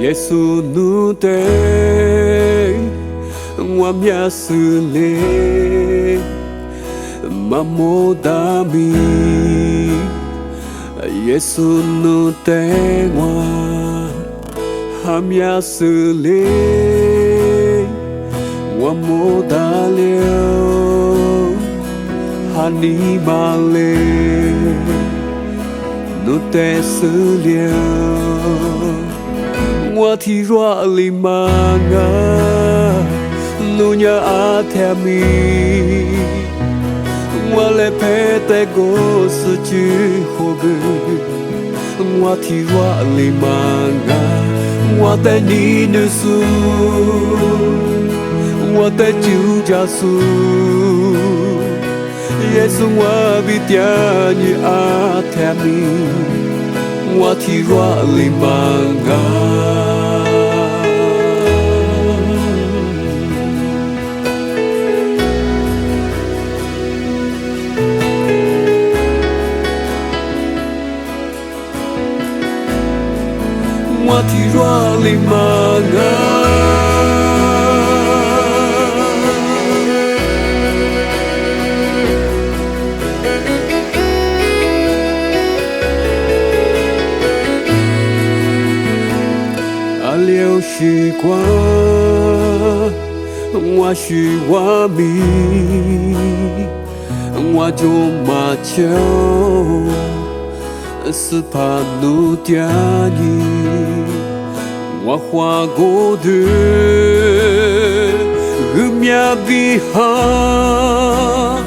耶稣努得，我名是嘞，马莫达米，耶稣努得我，哈名是嘞，我莫达了，哈尼玛嘞，努得是了。我提若里玛啊，努呀阿天米，我来陪在过世之后个，我提若里玛啊，我带你的书，我带主家书，耶稣我比点你阿天米。我提若里玛啊，我提若里玛啊。流时光，我是我迷，我就马球，是怕努点你，我花过的，命比哈，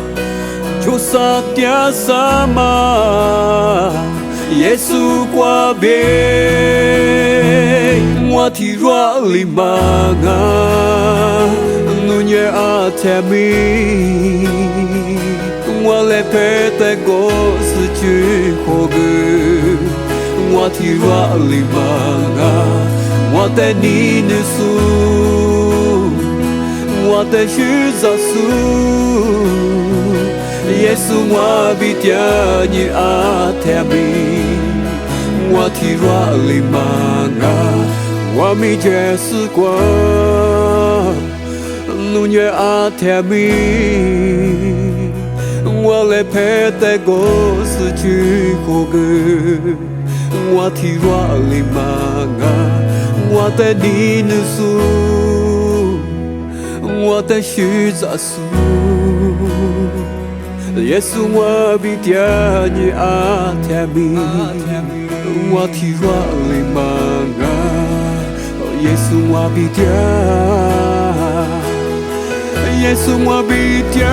就啥点啥嘛，耶稣挂别。我提若里玛啊，努耶阿天米，我来陪在过世之后个，我提若里玛啊，我带你的书，我带十字书，耶稣我比点你阿天米，我提若里玛啊。我迷这时光，努耶阿天米，我来陪在过世之后个，我提若里玛啊，我带你的书，我带十字书，耶稣我比点你阿天米，我提若里玛啊。耶稣我比点，耶稣我比点，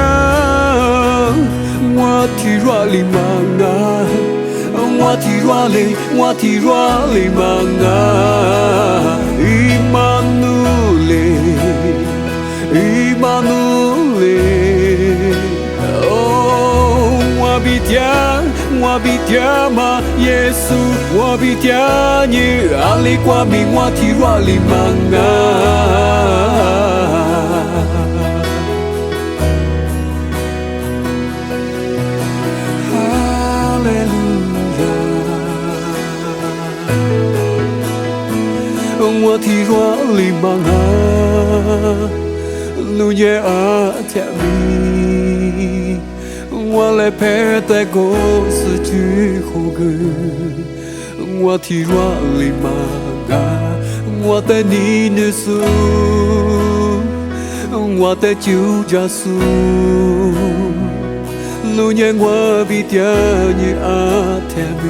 我提若里玛啊，我提若里，我提若里玛啊，伊玛努里，伊玛努里，哦，我比点。我比点嘛，耶稣，我比点你，阿里挂名我提若里玛啊，哈利路亚，我提若里玛啊，路耶阿天米。我来陪在过世之后个，我提若里玛啊，我带你的书，我带主家书，路年我比点你阿天米，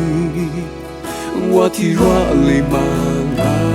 我提若里玛啊。